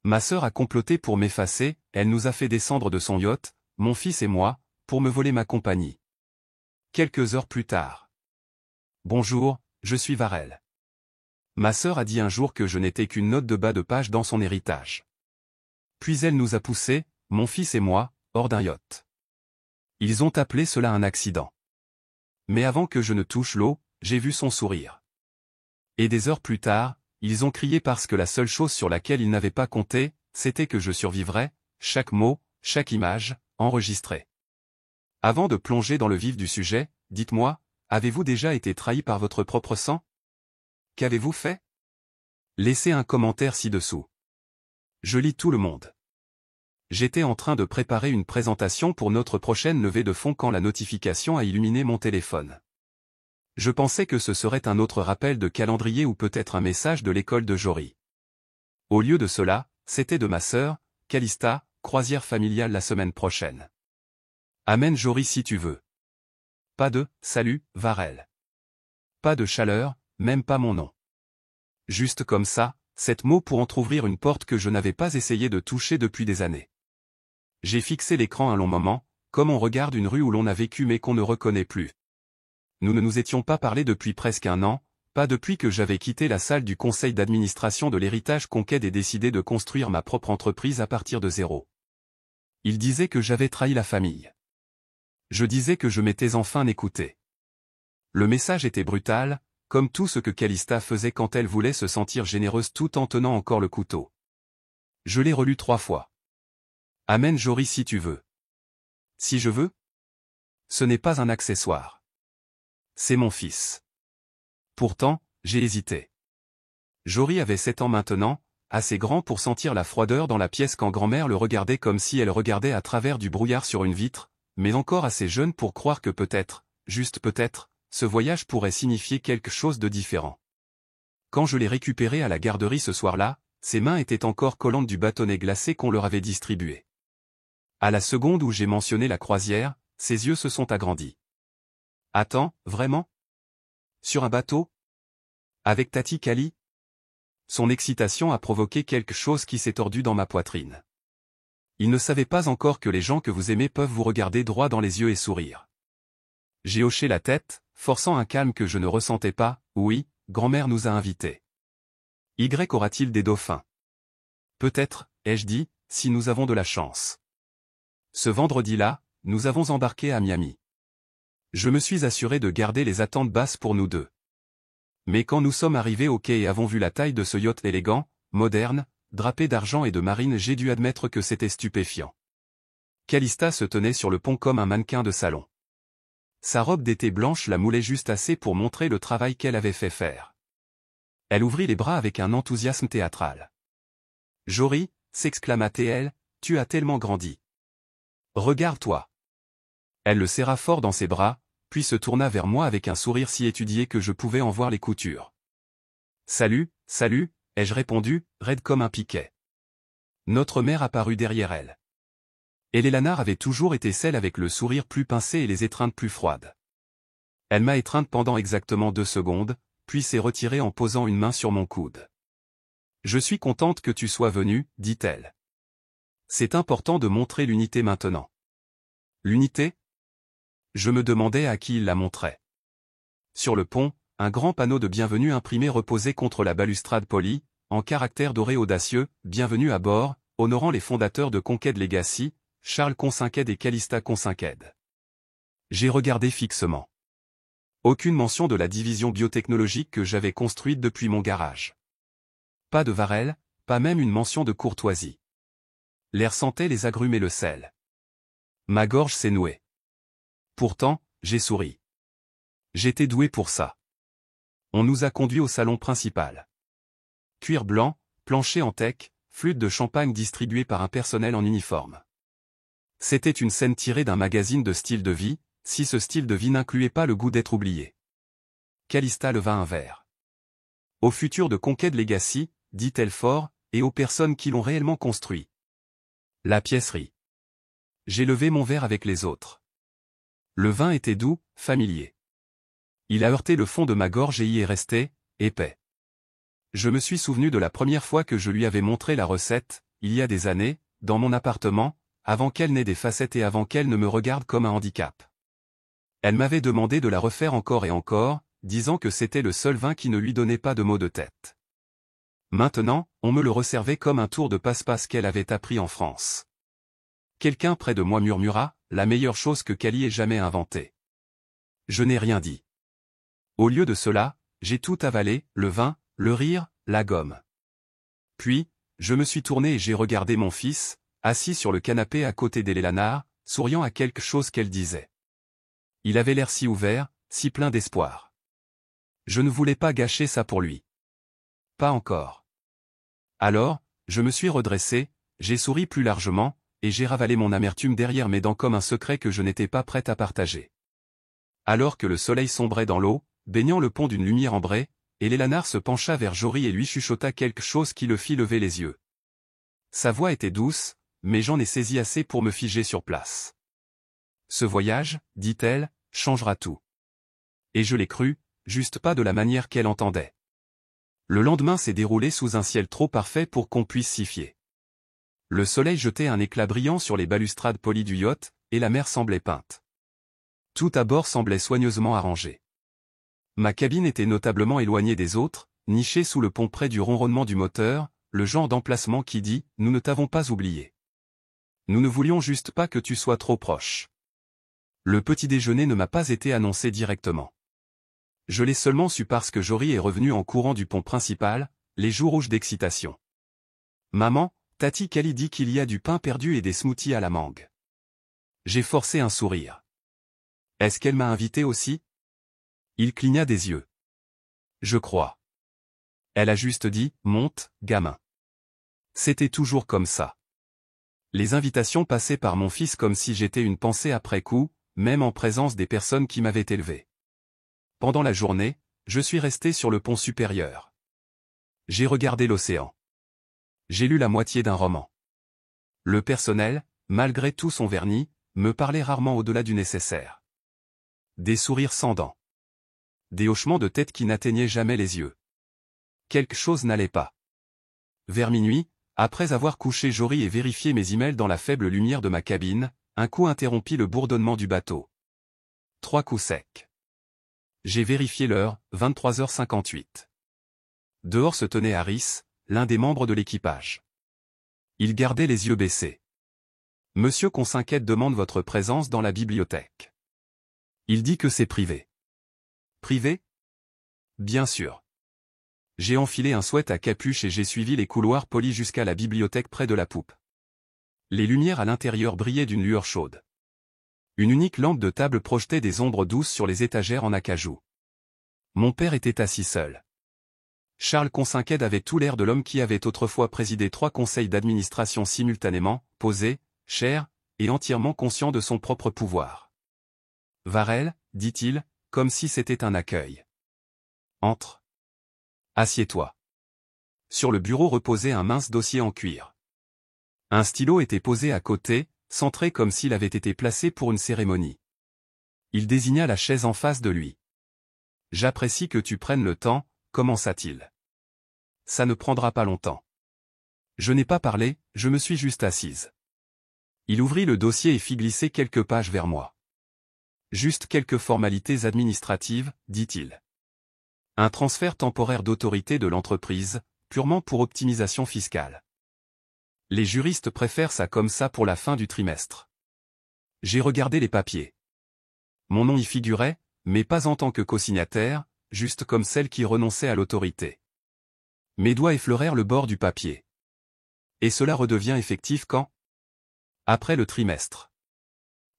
Ma sœur a comploté pour m'effacer, elle nous a fait descendre de son yacht, mon fils et moi, pour me voler ma compagnie. Quelques heures plus tard. Bonjour, je suis Varel. Ma sœur a dit un jour que je n'étais qu'une note de bas de page dans son héritage. Puis elle nous a poussés, mon fils et moi, hors d'un yacht. Ils ont appelé cela un accident. Mais avant que je ne touche l'eau, j'ai vu son sourire. Et des heures plus tard, ils ont crié parce que la seule chose sur laquelle ils n'avaient pas compté, c'était que je survivrais, chaque mot, chaque image, enregistrée. Avant de plonger dans le vif du sujet, dites-moi, avez-vous déjà été trahi par votre propre sang? Qu'avez-vous fait? Laissez un commentaire ci-dessous. Je lis tout le monde. J'étais en train de préparer une présentation pour notre prochaine levée de fonds quand la notification a illuminé mon téléphone. Je pensais que ce serait un autre rappel de calendrier ou peut-être un message de l'école de Jory. Au lieu de cela, c'était de ma sœur, Calista, croisière familiale la semaine prochaine. Amène Jory si tu veux. Pas de « Salut, Varel ». Pas de chaleur, même pas mon nom. Juste comme ça, 7 mots pour entr'ouvrir une porte que je n'avais pas essayé de toucher depuis des années. J'ai fixé l'écran un long moment, comme on regarde une rue où l'on a vécu mais qu'on ne reconnaît plus. Nous ne nous étions pas parlé depuis presque un an, pas depuis que j'avais quitté la salle du conseil d'administration de l'héritage Conquête et décidé de construire ma propre entreprise à partir de zéro. Il disait que j'avais trahi la famille. Je disais que je m'étais enfin écouté. Le message était brutal, comme tout ce que Calista faisait quand elle voulait se sentir généreuse tout en tenant encore le couteau. Je l'ai relu 3 fois. Amène Jory si tu veux. Si je veux? Ce n'est pas un accessoire. C'est mon fils. Pourtant, j'ai hésité. Jory avait 7 ans maintenant, assez grand pour sentir la froideur dans la pièce quand grand-mère le regardait comme si elle regardait à travers du brouillard sur une vitre, mais encore assez jeune pour croire que peut-être, juste peut-être, ce voyage pourrait signifier quelque chose de différent. Quand je l'ai récupéré à la garderie ce soir-là, ses mains étaient encore collantes du bâtonnet glacé qu'on leur avait distribué. À la seconde où j'ai mentionné la croisière, ses yeux se sont agrandis. Attends, vraiment? Sur un bateau? Avec Tati Kali? Son excitation a provoqué quelque chose qui s'est tordu dans ma poitrine. Il ne savait pas encore que les gens que vous aimez peuvent vous regarder droit dans les yeux et sourire. J'ai hoché la tête, forçant un calme que je ne ressentais pas. Oui, grand-mère nous a invités. Y aura-t-il des dauphins? Peut-être, ai-je dit, si nous avons de la chance. Ce vendredi-là, nous avons embarqué à Miami. Je me suis assuré de garder les attentes basses pour nous deux. Mais quand nous sommes arrivés au quai et avons vu la taille de ce yacht élégant, moderne, drapé d'argent et de marine, j'ai dû admettre que c'était stupéfiant. Calista se tenait sur le pont comme un mannequin de salon. Sa robe d'été blanche la moulait juste assez pour montrer le travail qu'elle avait fait faire. Elle ouvrit les bras avec un enthousiasme théâtral. « Jory » s'exclama-t-elle, « tu as tellement grandi. Regarde-toi. » Elle le serra fort dans ses bras, puis se tourna vers moi avec un sourire si étudié que je pouvais en voir les coutures. « Salut, salut » ai-je répondu, raide comme un piquet. Notre mère apparut derrière elle. Eleanor avait toujours été celle avec le sourire plus pincé et les étreintes plus froides. Elle m'a étreinte pendant exactement 2 secondes, puis s'est retirée en posant une main sur mon coude. « Je suis contente que tu sois venue, dit-elle. C'est important de montrer l'unité maintenant. » L'unité? Je me demandais à qui il la montrait. Sur le pont, un grand panneau de bienvenue imprimé reposait contre la balustrade polie, en caractères dorés audacieux, « Bienvenue à bord », honorant les fondateurs de Conquête Legacy, Charles Consinqued et Calista Consinqued. J'ai regardé fixement. Aucune mention de la division biotechnologique que j'avais construite depuis mon garage. Pas de Varel, pas même une mention de courtoisie. L'air sentait les agrumes et le sel. Ma gorge s'est nouée. Pourtant, j'ai souri. J'étais doué pour ça. On nous a conduits au salon principal. Cuir blanc, plancher en teck, flûte de champagne distribuée par un personnel en uniforme. C'était une scène tirée d'un magazine de style de vie, si ce style de vie n'incluait pas le goût d'être oublié. Calista leva un verre. Au futur de Conquête Legacy, dit-elle fort, et aux personnes qui l'ont réellement construit. La pièce rit. J'ai levé mon verre avec les autres. Le vin était doux, familier. Il a heurté le fond de ma gorge et y est resté, épais. Je me suis souvenu de la première fois que je lui avais montré la recette, il y a des années, dans mon appartement, avant qu'elle n'ait des facettes et avant qu'elle ne me regarde comme un handicap. Elle m'avait demandé de la refaire encore et encore, disant que c'était le seul vin qui ne lui donnait pas de maux de tête. Maintenant, on me le resservait comme un tour de passe-passe qu'elle avait appris en France. Quelqu'un près de moi murmura, la meilleure chose que Cali ait jamais inventée. Je n'ai rien dit. Au lieu de cela, j'ai tout avalé, le vin, le rire, la gomme. Puis, je me suis tourné et j'ai regardé mon fils, assis sur le canapé à côté d'Eleanor, souriant à quelque chose qu'elle disait. Il avait l'air si ouvert, si plein d'espoir. Je ne voulais pas gâcher ça pour lui. Pas encore. Alors, je me suis redressé, j'ai souri plus largement, et j'ai ravalé mon amertume derrière mes dents comme un secret que je n'étais pas prête à partager. Alors que le soleil sombrait dans l'eau, baignant le pont d'une lumière ambrée, Eleanor se pencha vers Jory et lui chuchota quelque chose qui le fit lever les yeux. Sa voix était douce, mais j'en ai saisi assez pour me figer sur place. Ce voyage, dit-elle, changera tout. Et je l'ai cru, juste pas de la manière qu'elle entendait. Le lendemain s'est déroulé sous un ciel trop parfait pour qu'on puisse s'y fier. Le soleil jetait un éclat brillant sur les balustrades polies du yacht, et la mer semblait peinte. Tout à bord semblait soigneusement arrangé. Ma cabine était notablement éloignée des autres, nichée sous le pont près du ronronnement du moteur, le genre d'emplacement qui dit « Nous ne t'avons pas oublié. Nous ne voulions juste pas que tu sois trop proche. » Le petit déjeuner ne m'a pas été annoncé directement. Je l'ai seulement su parce que Jory est revenu en courant du pont principal, les joues rouges d'excitation. « Maman, Tati Cali dit qu'il y a du pain perdu et des smoothies à la mangue. » J'ai forcé un sourire. « Est-ce qu'elle m'a invité aussi ?» Il cligna des yeux. « Je crois. » Elle a juste dit « Monte, gamin. » C'était toujours comme ça. Les invitations passaient par mon fils comme si j'étais une pensée après coup, même en présence des personnes qui m'avaient élevé. Pendant la journée, je suis resté sur le pont supérieur. J'ai regardé l'océan. J'ai lu la moitié d'un roman. Le personnel, malgré tout son vernis, me parlait rarement au-delà du nécessaire. Des sourires sans dents. Des hochements de tête qui n'atteignaient jamais les yeux. Quelque chose n'allait pas. Vers minuit, après avoir couché Jory et vérifié mes emails dans la faible lumière de ma cabine, un coup interrompit le bourdonnement du bateau. 3 coups secs. J'ai vérifié l'heure, 23h58. Dehors se tenait Harris, l'un des membres de l'équipage. Il gardait les yeux baissés. « Monsieur qu'on s'inquiète demande votre présence dans la bibliothèque. » Il dit que c'est privé. Privé ? Bien sûr. J'ai enfilé un sweat à capuche et j'ai suivi les couloirs polis jusqu'à la bibliothèque près de la poupe. Les lumières à l'intérieur brillaient d'une lueur chaude. Une unique lampe de table projetait des ombres douces sur les étagères en acajou. Mon père était assis seul. Charles Consinqued avait tout l'air de l'homme qui avait autrefois présidé 3 conseils d'administration simultanément, posé, cher, et entièrement conscient de son propre pouvoir. « Varel, dit-il, comme si c'était un accueil. Entre. Assieds-toi. » Sur le bureau reposait un mince dossier en cuir. Un stylo était posé à côté, centré comme s'il avait été placé pour une cérémonie. Il désigna la chaise en face de lui. « J'apprécie que tu prennes le temps, » commença-t-il. « Ça ne prendra pas longtemps. » Je n'ai pas parlé, je me suis juste assise. Il ouvrit le dossier et fit glisser quelques pages vers moi. « Juste quelques formalités administratives, dit-il. Un transfert temporaire d'autorité de l'entreprise, purement pour optimisation fiscale. Les juristes préfèrent ça comme ça pour la fin du trimestre. » J'ai regardé les papiers. Mon nom y figurait, mais pas en tant que co-signataire, juste comme celle qui renonçait à l'autorité. Mes doigts effleurèrent le bord du papier. Et cela redevient effectif quand ? Après le trimestre.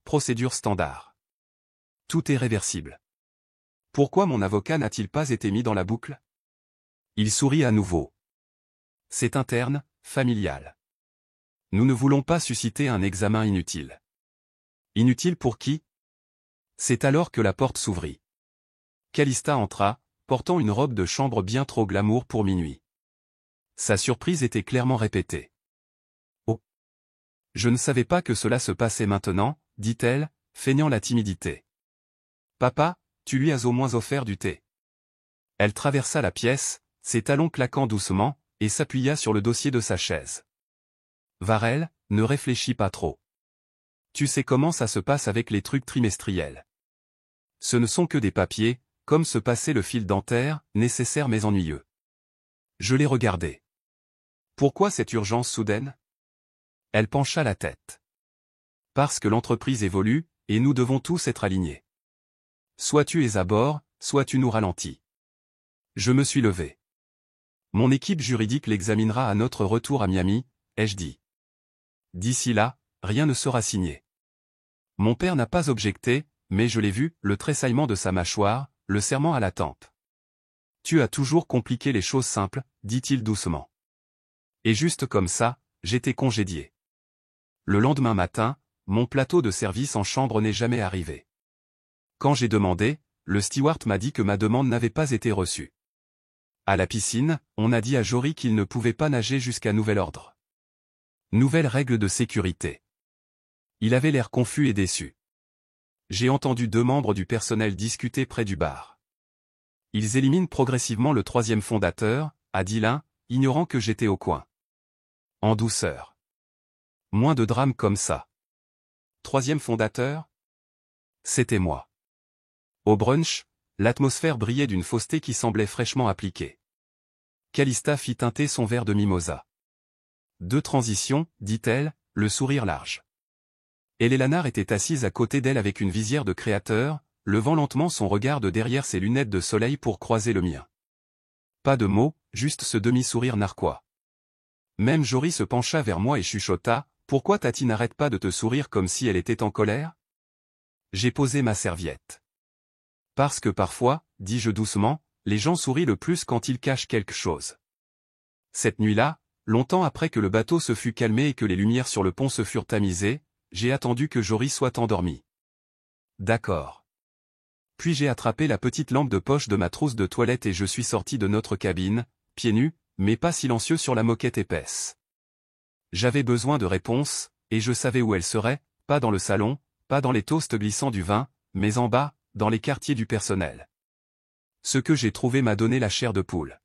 Procédure standard. Tout est réversible. Pourquoi mon avocat n'a-t-il pas été mis dans la boucle ? Il sourit à nouveau. C'est interne, familial. Nous ne voulons pas susciter un examen inutile. Inutile pour qui ? C'est alors que la porte s'ouvrit. Calista entra, portant une robe de chambre bien trop glamour pour minuit. Sa surprise était clairement répétée. « Oh ! Je ne savais pas que cela se passait maintenant, » dit-elle, feignant la timidité. « Papa, tu lui as au moins offert du thé. » Elle traversa la pièce, ses talons claquant doucement, et s'appuya sur le dossier de sa chaise. Varel, ne réfléchis pas trop. Tu sais comment ça se passe avec les trucs trimestriels. Ce ne sont que des papiers, comme se passait le fil dentaire, nécessaire mais ennuyeux. Je l'ai regardé. Pourquoi cette urgence soudaine? Elle pencha la tête. Parce que l'entreprise évolue, et nous devons tous être alignés. Soit tu es à bord, soit tu nous ralentis. Je me suis levé. Mon équipe juridique l'examinera à notre retour à Miami, ai-je dit. D'ici là, rien ne sera signé. Mon père n'a pas objecté, mais je l'ai vu, le tressaillement de sa mâchoire, le serrement à la tempe. Tu as toujours compliqué les choses simples, dit-il doucement. Et juste comme ça, j'étais congédié. Le lendemain matin, mon plateau de service en chambre n'est jamais arrivé. Quand j'ai demandé, le steward m'a dit que ma demande n'avait pas été reçue. À la piscine, on a dit à Jory qu'il ne pouvait pas nager jusqu'à nouvel ordre. Nouvelle règle de sécurité. Il avait l'air confus et déçu. J'ai entendu 2 membres du personnel discuter près du bar. Ils éliminent progressivement le 3e fondateur, a dit l'un, ignorant que j'étais au coin. En douceur. Moins de drame comme ça. 3e fondateur? C'était moi. Au brunch, l'atmosphère brillait d'une fausseté qui semblait fraîchement appliquée. Calista fit teinter son verre de mimosa. 2 transitions, dit-elle, le sourire large. Hélène Lanard était assise à côté d'elle avec une visière de créateur, levant lentement son regard de derrière ses lunettes de soleil pour croiser le mien. Pas de mots, juste ce demi-sourire narquois. Même Jory se pencha vers moi et chuchota, « Pourquoi Tati n'arrête pas de te sourire comme si elle était en colère ?» J'ai posé ma serviette. Parce que parfois, dis-je doucement, les gens sourient le plus quand ils cachent quelque chose. Cette nuit-là, longtemps après que le bateau se fût calmé et que les lumières sur le pont se furent tamisées, j'ai attendu que Jory soit endormi. D'accord. Puis j'ai attrapé la petite lampe de poche de ma trousse de toilette et je suis sorti de notre cabine, pieds nus, mais pas silencieux sur la moquette épaisse. J'avais besoin de réponses, et je savais où elles seraient, pas dans le salon, pas dans les toasts glissants du vin, mais en bas, dans les quartiers du personnel. Ce que j'ai trouvé m'a donné la chair de poule.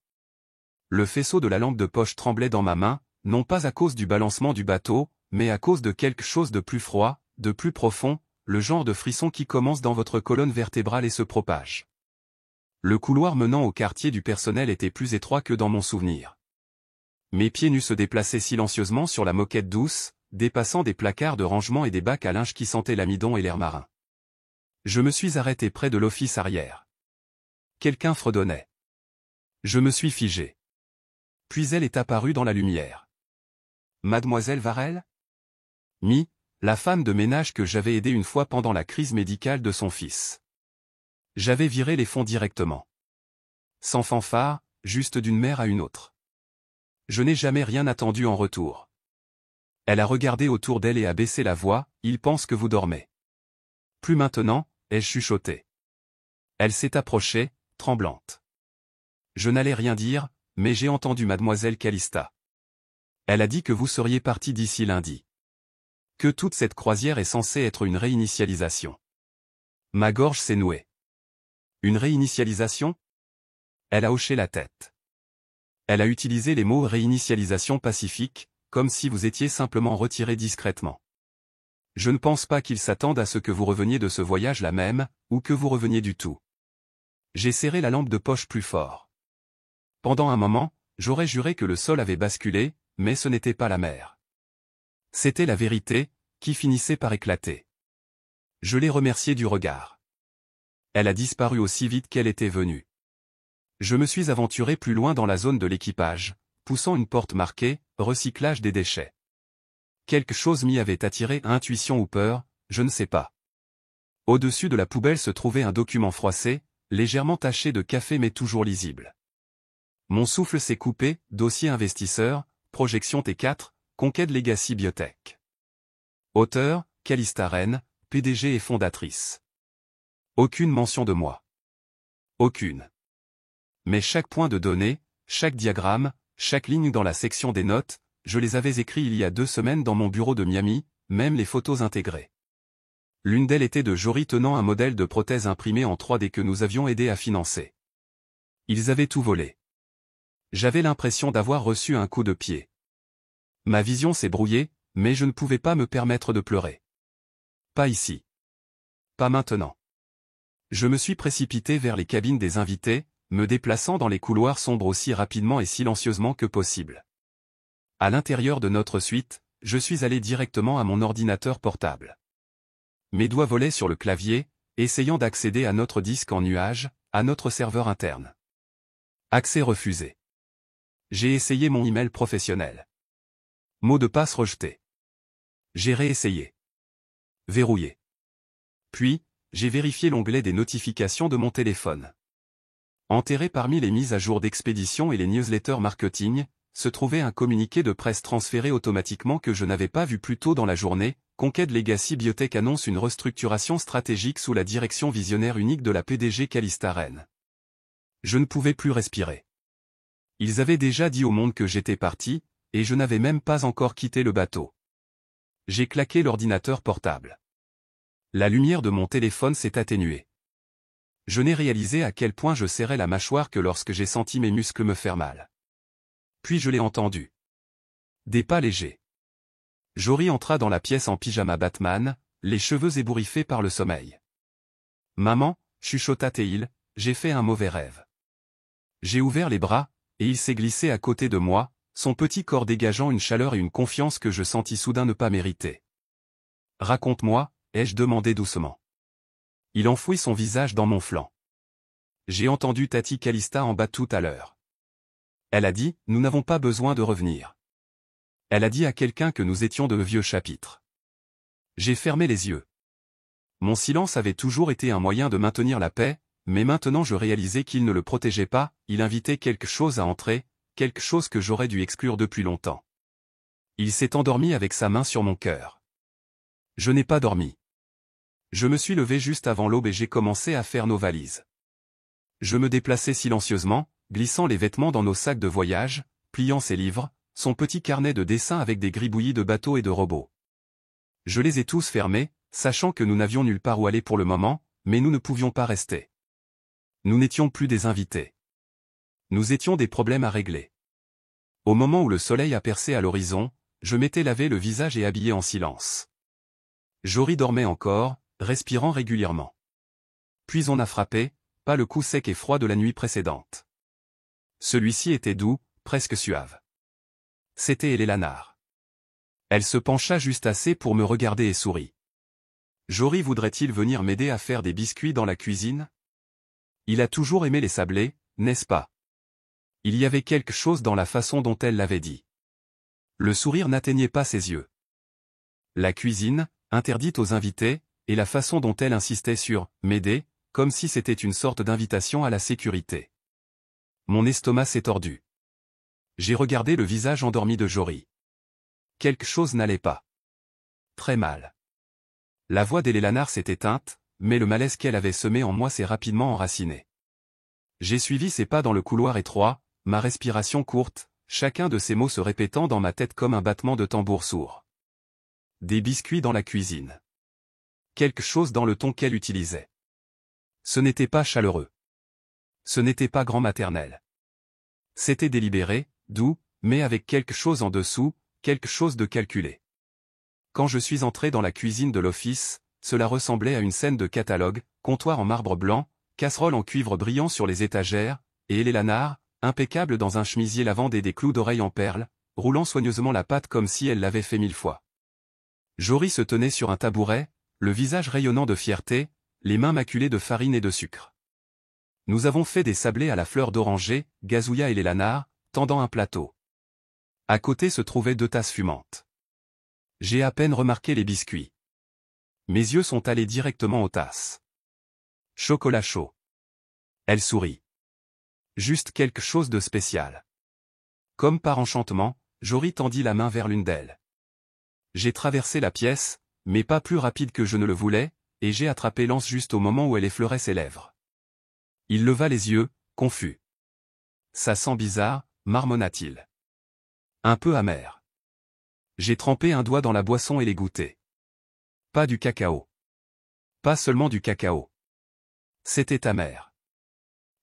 Le faisceau de la lampe de poche tremblait dans ma main, non pas à cause du balancement du bateau, mais à cause de quelque chose de plus froid, de plus profond, le genre de frisson qui commence dans votre colonne vertébrale et se propage. Le couloir menant au quartier du personnel était plus étroit que dans mon souvenir. Mes pieds nus se déplaçaient silencieusement sur la moquette douce, dépassant des placards de rangement et des bacs à linge qui sentaient l'amidon et l'air marin. Je me suis arrêté près de l'office arrière. Quelqu'un fredonnait. Je me suis figé. Puis elle est apparue dans la lumière. Mademoiselle Varel? La femme de ménage que j'avais aidée une fois pendant la crise médicale de son fils. J'avais viré les fonds directement. Sans fanfare, juste d'une mère à une autre. Je n'ai jamais rien attendu en retour. Elle a regardé autour d'elle et a baissé la voix, « Il pense que vous dormez. » Plus maintenant, ai-je chuchoté. Elle s'est approchée, tremblante. Je n'allais rien dire, mais j'ai entendu mademoiselle Calista. Elle a dit que vous seriez parti d'ici lundi. Que toute cette croisière est censée être une réinitialisation. Ma gorge s'est nouée. Une réinitialisation? Elle a hoché la tête. Elle a utilisé les mots réinitialisation pacifique, comme si vous étiez simplement retiré discrètement. Je ne pense pas qu'ils s'attendent à ce que vous reveniez de ce voyage-là même, ou que vous reveniez du tout. J'ai serré la lampe de poche plus fort. Pendant un moment, j'aurais juré que le sol avait basculé, mais ce n'était pas la mer. C'était la vérité, qui finissait par éclater. Je l'ai remerciée du regard. Elle a disparu aussi vite qu'elle était venue. Je me suis aventuré plus loin dans la zone de l'équipage, poussant une porte marquée « Recyclage des déchets ». Quelque chose m'y avait attiré, intuition ou peur, je ne sais pas. Au-dessus de la poubelle se trouvait un document froissé, légèrement taché de café mais toujours lisible. Mon souffle s'est coupé, dossier investisseur, projection T4, Conquête Legacy Biotech. Auteur, Calista Rennes, PDG et fondatrice. Aucune mention de moi. Aucune. Mais chaque point de données, chaque diagramme, chaque ligne dans la section des notes, je les avais écrits il y a 2 semaines dans mon bureau de Miami, même les photos intégrées. L'une d'elles était de Jory tenant un modèle de prothèse imprimé en 3D que nous avions aidé à financer. Ils avaient tout volé. J'avais l'impression d'avoir reçu un coup de pied. Ma vision s'est brouillée, mais je ne pouvais pas me permettre de pleurer. Pas ici. Pas maintenant. Je me suis précipité vers les cabines des invités, me déplaçant dans les couloirs sombres aussi rapidement et silencieusement que possible. À l'intérieur de notre suite, je suis allé directement à mon ordinateur portable. Mes doigts volaient sur le clavier, essayant d'accéder à notre disque en nuage, à notre serveur interne. Accès refusé. J'ai essayé mon email professionnel. Mot de passe rejeté. J'ai réessayé. Verrouillé. Puis, j'ai vérifié l'onglet des notifications de mon téléphone. Enterré parmi les mises à jour d'expédition et les newsletters marketing, se trouvait un communiqué de presse transféré automatiquement que je n'avais pas vu plus tôt dans la journée. Conquête Legacy Biotech annonce une restructuration stratégique sous la direction visionnaire unique de la PDG Calista Rennes. Je ne pouvais plus respirer. Ils avaient déjà dit au monde que j'étais parti, et je n'avais même pas encore quitté le bateau. J'ai claqué l'ordinateur portable. La lumière de mon téléphone s'est atténuée. Je n'ai réalisé à quel point je serrais la mâchoire que lorsque j'ai senti mes muscles me faire mal. Puis je l'ai entendu. Des pas légers. Jory entra dans la pièce en pyjama Batman, les cheveux ébouriffés par le sommeil. « Maman » chuchota-t-il, « j'ai fait un mauvais rêve. » J'ai ouvert les bras, et il s'est glissé à côté de moi, son petit corps dégageant une chaleur et une confiance que je sentis soudain ne pas mériter. « Raconte-moi » ai-je demandé doucement. Il enfouit son visage dans mon flanc. J'ai entendu Tati Calista en bas tout à l'heure. Elle a dit, nous n'avons pas besoin de revenir. Elle a dit à quelqu'un que nous étions de vieux chapitres. J'ai fermé les yeux. Mon silence avait toujours été un moyen de maintenir la paix, mais maintenant je réalisais qu'il ne le protégeait pas, il invitait quelque chose à entrer, quelque chose que j'aurais dû exclure depuis longtemps. Il s'est endormi avec sa main sur mon cœur. Je n'ai pas dormi. Je me suis levé juste avant l'aube et j'ai commencé à faire nos valises. Je me déplaçais silencieusement, glissant les vêtements dans nos sacs de voyage, pliant ses livres, son petit carnet de dessins avec des gribouillis de bateaux et de robots. Je les ai tous fermés, sachant que nous n'avions nulle part où aller pour le moment, mais nous ne pouvions pas rester. Nous n'étions plus des invités. Nous étions des problèmes à régler. Au moment où le soleil a percé à l'horizon, je m'étais lavé le visage et habillé en silence. Jory dormait encore, respirant régulièrement. Puis on a frappé, pas le coup sec et froid de la nuit précédente. Celui-ci était doux, presque suave. C'était Eleanor. Elle se pencha juste assez pour me regarder et sourit. Jory voudrait-il venir m'aider à faire des biscuits dans la cuisine? Il a toujours aimé les sablés, n'est-ce pas? Il y avait quelque chose dans la façon dont elle l'avait dit. Le sourire n'atteignait pas ses yeux. La cuisine, interdite aux invités, et la façon dont elle insistait sur « m'aider », comme si c'était une sorte d'invitation à la sécurité. Mon estomac s'est tordu. J'ai regardé le visage endormi de Jory. Quelque chose n'allait pas. Très mal. La voix d'Eleanor s'est éteinte, mais le malaise qu'elle avait semé en moi s'est rapidement enraciné. J'ai suivi ses pas dans le couloir étroit, ma respiration courte, chacun de ses mots se répétant dans ma tête comme un battement de tambour sourd. Des biscuits dans la cuisine. Quelque chose dans le ton qu'elle utilisait. Ce n'était pas chaleureux. Ce n'était pas grand maternel. C'était délibéré, doux, mais avec quelque chose en dessous, quelque chose de calculé. Quand je suis entré dans la cuisine de l'office, cela ressemblait à une scène de catalogue, comptoir en marbre blanc, casserole en cuivre brillant sur les étagères, et Eleanor, impeccable dans un chemisier lavande et des clous d'oreilles en perles, roulant soigneusement la pâte comme si elle l'avait fait 1000 fois. Jory se tenait sur un tabouret, le visage rayonnant de fierté, les mains maculées de farine et de sucre. Nous avons fait des sablés à la fleur d'oranger, gazouilla et Eleanor, tendant un plateau. À côté se trouvaient 2 tasses fumantes. J'ai à peine remarqué les biscuits. Mes yeux sont allés directement aux tasses. Chocolat chaud. Elle sourit. Juste quelque chose de spécial. Comme par enchantement, Jory tendit la main vers l'une d'elles. J'ai traversé la pièce, mais pas plus rapide que je ne le voulais, et j'ai attrapé Lance juste au moment où elle effleurait ses lèvres. Il leva les yeux, confus. Ça sent bizarre, marmonna-t-il. Un peu amer. J'ai trempé un doigt dans la boisson et l'ai goûté. Pas du cacao. Pas seulement du cacao. C'était amer.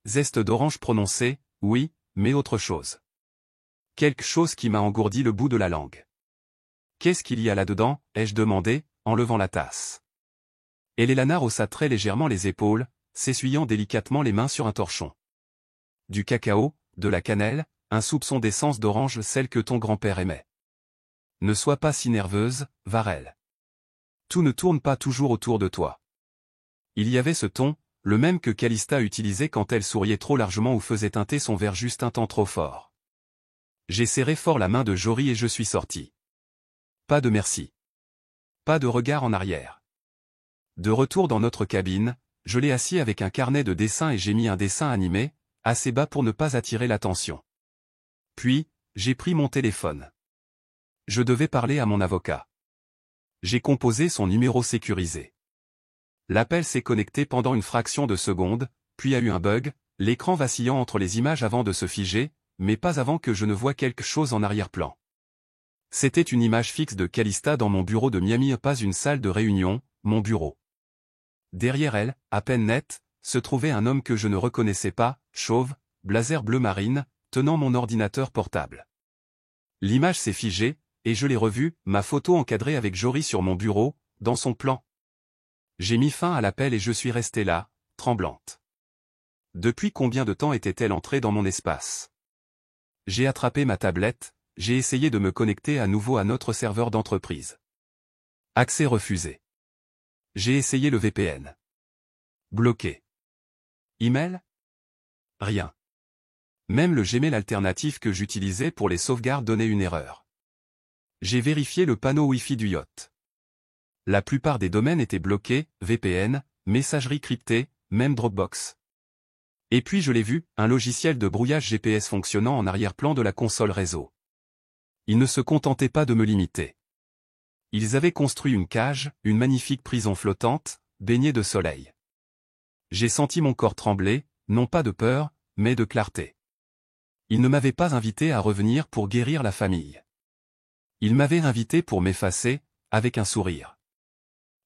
Zeste d'orange prononcé, oui, mais autre chose. Quelque chose qui m'a engourdi le bout de la langue. Qu'est-ce qu'il y a là-dedans, ai-je demandé, en levant la tasse. Elena haussa très légèrement les épaules, s'essuyant délicatement les mains sur un torchon. Du cacao, de la cannelle, un soupçon d'essence d'orange, celle que ton grand-père aimait. Ne sois pas si nerveuse, Varel. Tout ne tourne pas toujours autour de toi. Il y avait ce ton, le même que Calista utilisait quand elle souriait trop largement ou faisait teinter son verre juste un temps trop fort. J'ai serré fort la main de Jory et je suis sorti. Pas de merci. Pas de regard en arrière. De retour dans notre cabine, je l'ai assis avec un carnet de dessins et j'ai mis un dessin animé, assez bas pour ne pas attirer l'attention. Puis, j'ai pris mon téléphone. Je devais parler à mon avocat. J'ai composé son numéro sécurisé. L'appel s'est connecté pendant une fraction de seconde, puis a eu un bug, l'écran vacillant entre les images avant de se figer, mais pas avant que je ne voie quelque chose en arrière-plan. C'était une image fixe de Calista dans mon bureau de Miami, pas une salle de réunion, mon bureau. Derrière elle, à peine nette, se trouvait un homme que je ne reconnaissais pas, chauve, blazer bleu marine, tenant mon ordinateur portable. L'image s'est figée, et je l'ai revue, ma photo encadrée avec Jory sur mon bureau, dans son plan. J'ai mis fin à l'appel et je suis restée là, tremblante. Depuis combien de temps était-elle entrée dans mon espace? J'ai attrapé ma tablette, j'ai essayé de me connecter à nouveau à notre serveur d'entreprise. Accès refusé. J'ai essayé le VPN. Bloqué. Email? Rien. Même le Gmail alternatif que j'utilisais pour les sauvegardes donnait une erreur. J'ai vérifié le panneau Wi-Fi du yacht. La plupart des domaines étaient bloqués, VPN, messagerie cryptée, même Dropbox. Et puis je l'ai vu, un logiciel de brouillage GPS fonctionnant en arrière-plan de la console réseau. Ils ne se contentaient pas de me limiter. Ils avaient construit une cage, une magnifique prison flottante, baignée de soleil. J'ai senti mon corps trembler, non pas de peur, mais de clarté. Ils ne m'avaient pas invité à revenir pour guérir la famille. Ils m'avaient invité pour m'effacer, avec un sourire.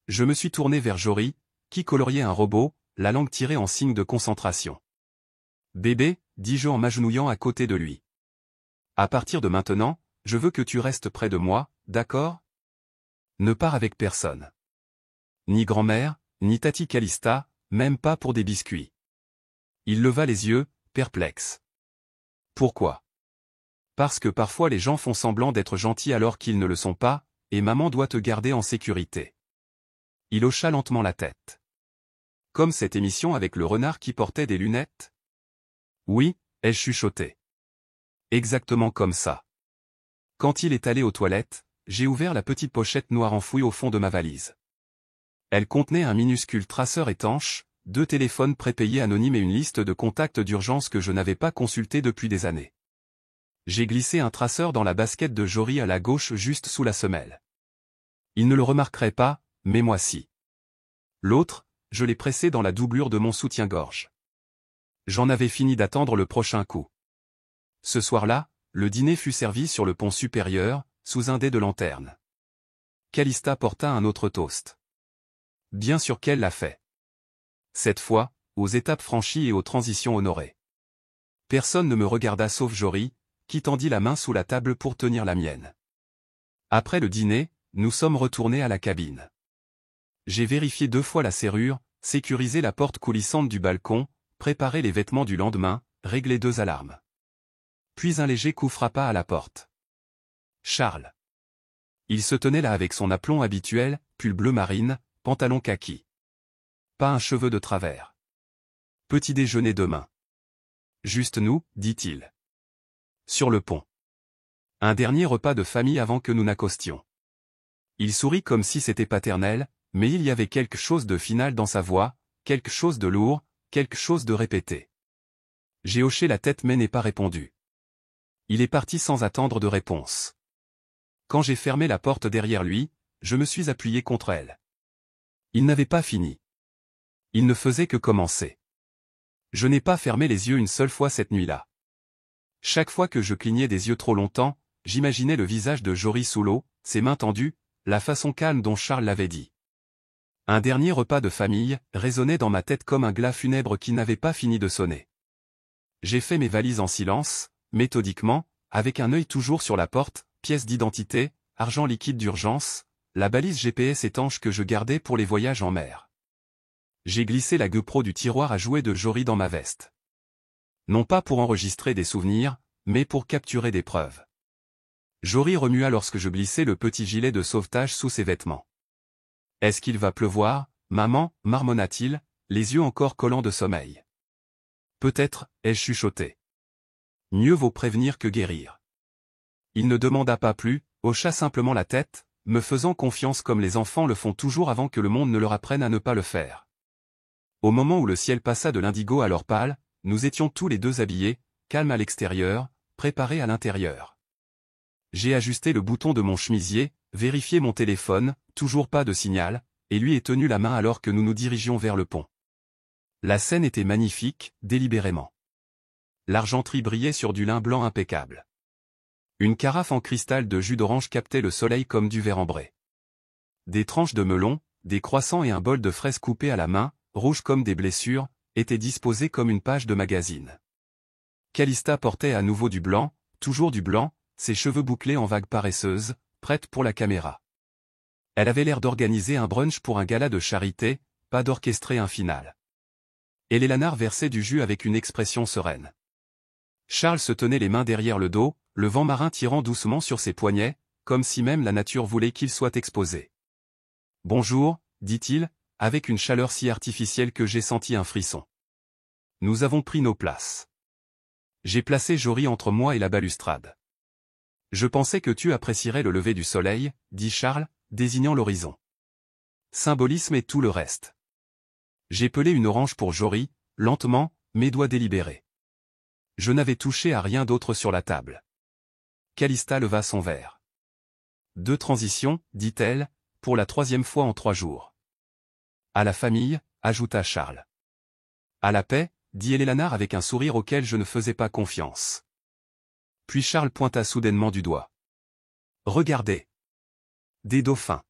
Je me suis tourné vers Jory, qui coloriait un robot, la langue tirée en signe de concentration. « Bébé », dis-je en m'agenouillant à côté de lui. « À partir de maintenant, je veux que tu restes près de moi, d'accord ? Ne pars avec personne. Ni grand-mère, ni Tati Calista, même pas pour des biscuits. » Il leva les yeux, perplexe. « Pourquoi ? » Parce que parfois les gens font semblant d'être gentils alors qu'ils ne le sont pas, et maman doit te garder en sécurité. Il hocha lentement la tête. Comme cette émission avec le renard qui portait des lunettes ? Oui, ai-je chuchoté. Exactement comme ça. Quand il est allé aux toilettes, j'ai ouvert la petite pochette noire enfouie au fond de ma valise. Elle contenait un minuscule traceur étanche, 2 téléphones prépayés anonymes et une liste de contacts d'urgence que je n'avais pas consultés depuis des années. J'ai glissé un traceur dans la basket de Jory à la gauche juste sous la semelle. Il ne le remarquerait pas, mais moi si. L'autre, je l'ai pressé dans la doublure de mon soutien-gorge. J'en avais fini d'attendre le prochain coup. Ce soir-là, le dîner fut servi sur le pont supérieur, sous un dé de lanterne. Calista porta un autre toast. Bien sûr qu'elle l'a fait. Cette fois, aux étapes franchies et aux transitions honorées. Personne ne me regarda sauf Jory, qui tendit la main sous la table pour tenir la mienne. Après le dîner, nous sommes retournés à la cabine. J'ai vérifié 2 fois la serrure, sécurisé la porte coulissante du balcon, préparé les vêtements du lendemain, réglé 2 alarmes. Puis un léger coup frappa à la porte. Charles. Il se tenait là avec son aplomb habituel, pull bleu marine, pantalon kaki. Pas un cheveu de travers. Petit déjeuner demain. Juste nous, dit-il. Sur le pont. Un dernier repas de famille avant que nous n'accostions. Il sourit comme si c'était paternel, mais il y avait quelque chose de final dans sa voix, quelque chose de lourd, quelque chose de répété. J'ai hoché la tête mais n'ai pas répondu. Il est parti sans attendre de réponse. Quand j'ai fermé la porte derrière lui, je me suis appuyé contre elle. Il n'avait pas fini. Il ne faisait que commencer. Je n'ai pas fermé les yeux une seule fois cette nuit-là. Chaque fois que je clignais des yeux trop longtemps, j'imaginais le visage de Jory sous l'eau, ses mains tendues, la façon calme dont Charles l'avait dit. Un dernier repas de famille résonnait dans ma tête comme un glas funèbre qui n'avait pas fini de sonner. J'ai fait mes valises en silence, méthodiquement, avec un œil toujours sur la porte, pièce d'identité, argent liquide d'urgence, la balise GPS étanche que je gardais pour les voyages en mer. J'ai glissé la GoPro du tiroir à jouets de Jory dans ma veste. Non pas pour enregistrer des souvenirs, mais pour capturer des preuves. Jory remua lorsque je glissais le petit gilet de sauvetage sous ses vêtements. « Est-ce qu'il va pleuvoir, maman » marmonna-t-il, les yeux encore collants de sommeil. « Peut-être » ai-je chuchoté. « Mieux vaut prévenir que guérir. » Il ne demanda pas plus, hocha simplement la tête, me faisant confiance comme les enfants le font toujours avant que le monde ne leur apprenne à ne pas le faire. Au moment où le ciel passa de l'indigo à l'or pâle, nous étions tous les deux habillés, calmes à l'extérieur, préparés à l'intérieur. J'ai ajusté le bouton de mon chemisier, vérifié mon téléphone, toujours pas de signal, et lui ai tenu la main alors que nous nous dirigions vers le pont. La scène était magnifique, délibérément. L'argenterie brillait sur du lin blanc impeccable. Une carafe en cristal de jus d'orange captait le soleil comme du verre ambré. Des tranches de melon, des croissants et un bol de fraises coupées à la main, rouges comme des blessures, étaient disposés comme une page de magazine. Calista portait à nouveau du blanc, toujours du blanc, ses cheveux bouclés en vagues paresseuses, prête pour la caméra. Elle avait l'air d'organiser un brunch pour un gala de charité, pas d'orchestrer un final. Et les lanards versaient du jus avec une expression sereine. Charles se tenait les mains derrière le dos, le vent marin tirant doucement sur ses poignets, comme si même la nature voulait qu'il soit exposé. « Bonjour » dit-il, avec une chaleur si artificielle que j'ai senti un frisson. Nous avons pris nos places. J'ai placé Jory entre moi et la balustrade. Je pensais que tu apprécierais le lever du soleil, dit Charles, désignant l'horizon. Symbolisme et tout le reste. J'ai pelé une orange pour Jory, lentement, mes doigts délibérés. Je n'avais touché à rien d'autre sur la table. Calista leva son verre. Deux transitions, dit-elle, pour la 3e fois en 3 jours. À la famille, ajouta Charles. À la paix, dit Eleanor avec un sourire auquel je ne faisais pas confiance. Puis Charles pointa soudainement du doigt. Regardez. Des dauphins.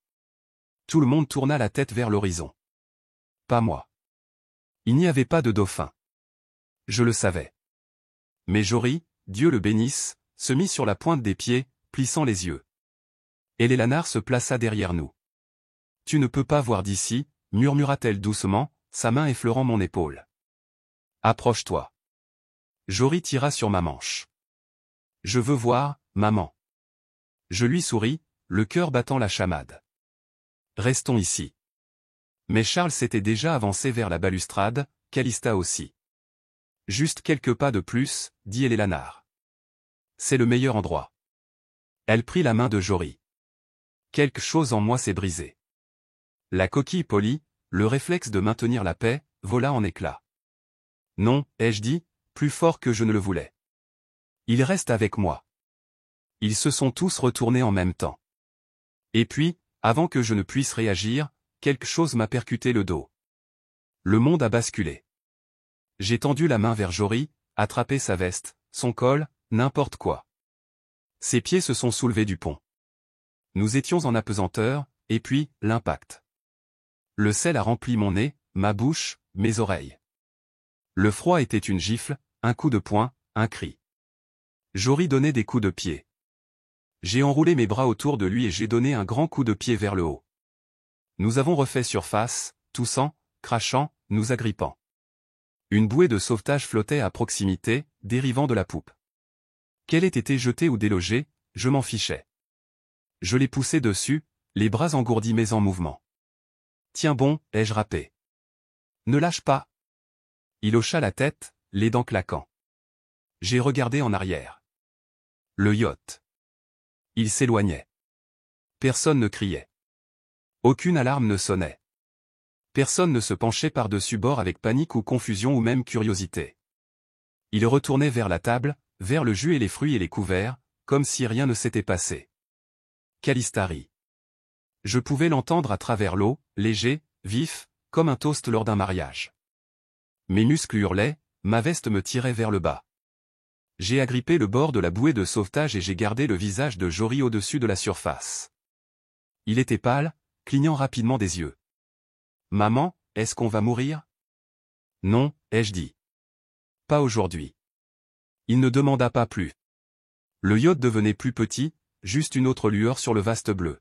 Tout le monde tourna la tête vers l'horizon. Pas moi. Il n'y avait pas de dauphins. Je le savais. Mais Jory, Dieu le bénisse, se mit sur la pointe des pieds, plissant les yeux. Et Eleanor se plaça derrière nous. Tu ne peux pas voir d'ici, murmura-t-elle doucement, sa main effleurant mon épaule. Approche-toi. Jory tira sur ma manche. Je veux voir, maman. Je lui souris, le cœur battant la chamade. Restons ici. Mais Charles s'était déjà avancé vers la balustrade, Calista aussi. Juste quelques pas de plus, dit Eleanor. C'est le meilleur endroit. Elle prit la main de Jory. Quelque chose en moi s'est brisé. La coquille polie, le réflexe de maintenir la paix, vola en éclats. Non, ai-je dit, plus fort que je ne le voulais. Il reste avec moi. Ils se sont tous retournés en même temps. Et puis, avant que je ne puisse réagir, quelque chose m'a percuté le dos. Le monde a basculé. J'ai tendu la main vers Jory, attrapé sa veste, son col, n'importe quoi. Ses pieds se sont soulevés du pont. Nous étions en apesanteur, et puis, l'impact. Le sel a rempli mon nez, ma bouche, mes oreilles. Le froid était une gifle, un coup de poing, un cri. Jory donnait des coups de pied. J'ai enroulé mes bras autour de lui et j'ai donné un grand coup de pied vers le haut. Nous avons refait surface, toussant, crachant, nous agrippant. Une bouée de sauvetage flottait à proximité, dérivant de la poupe. Qu'elle ait été jetée ou délogée, je m'en fichais. Je l'ai poussé dessus, les bras engourdis mais en mouvement. Tiens bon, ai-je râpé. Ne lâche pas. Il hocha la tête, les dents claquant. J'ai regardé en arrière. Le yacht. Il s'éloignait. Personne ne criait. Aucune alarme ne sonnait. Personne ne se penchait par-dessus bord avec panique ou confusion ou même curiosité. Il retournait vers la table, vers le jus et les fruits et les couverts, comme si rien ne s'était passé. Calista rit. Je pouvais l'entendre à travers l'eau, léger, vif, comme un toast lors d'un mariage. Mes muscles hurlaient, ma veste me tirait vers le bas. J'ai agrippé le bord de la bouée de sauvetage et j'ai gardé le visage de Jory au-dessus de la surface. Il était pâle, clignant rapidement des yeux. Maman, est-ce qu'on va mourir? Non, ai-je dit. Pas aujourd'hui. Il ne demanda pas plus. Le yacht devenait plus petit, juste une autre lueur sur le vaste bleu.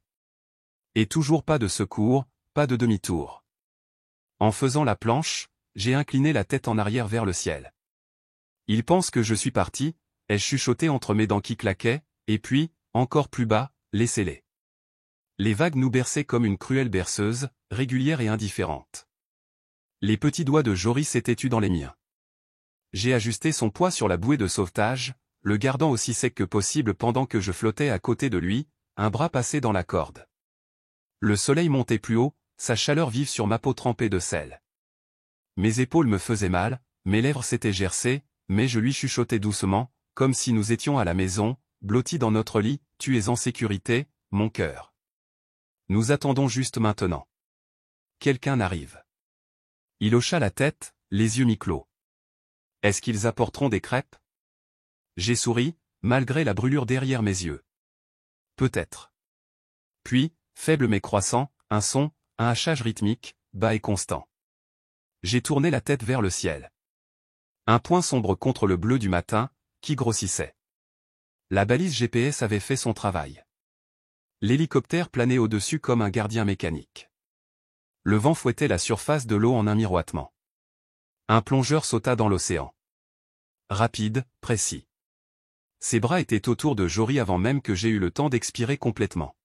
Et toujours pas de secours, pas de demi-tour. En faisant la planche, j'ai incliné la tête en arrière vers le ciel. Il pense que je suis parti, ai-je chuchoté entre mes dents qui claquaient, et puis, encore plus bas, laissez-les. Les vagues nous berçaient comme une cruelle berceuse, régulière et indifférente. Les petits doigts de Jory s'étaient tus dans les miens. J'ai ajusté son poids sur la bouée de sauvetage, le gardant aussi sec que possible pendant que je flottais à côté de lui, un bras passé dans la corde. Le soleil montait plus haut, sa chaleur vive sur ma peau trempée de sel. Mes épaules me faisaient mal, mes lèvres s'étaient gercées, mais je lui chuchotais doucement, comme si nous étions à la maison, blottis dans notre lit, tu es en sécurité, mon cœur. Nous attendons juste maintenant. Quelqu'un arrive. Il hocha la tête, les yeux mi-clos. Est-ce qu'ils apporteront des crêpes? J'ai souri, malgré la brûlure derrière mes yeux. Peut-être. Puis, faible mais croissant, un son, un hachage rythmique, bas et constant. J'ai tourné la tête vers le ciel. Un point sombre contre le bleu du matin, qui grossissait. La balise GPS avait fait son travail. L'hélicoptère planait au-dessus comme un gardien mécanique. Le vent fouettait la surface de l'eau en un miroitement. Un plongeur sauta dans l'océan. Rapide, précis. Ses bras étaient autour de Jory avant même que j'aie eu le temps d'expirer complètement.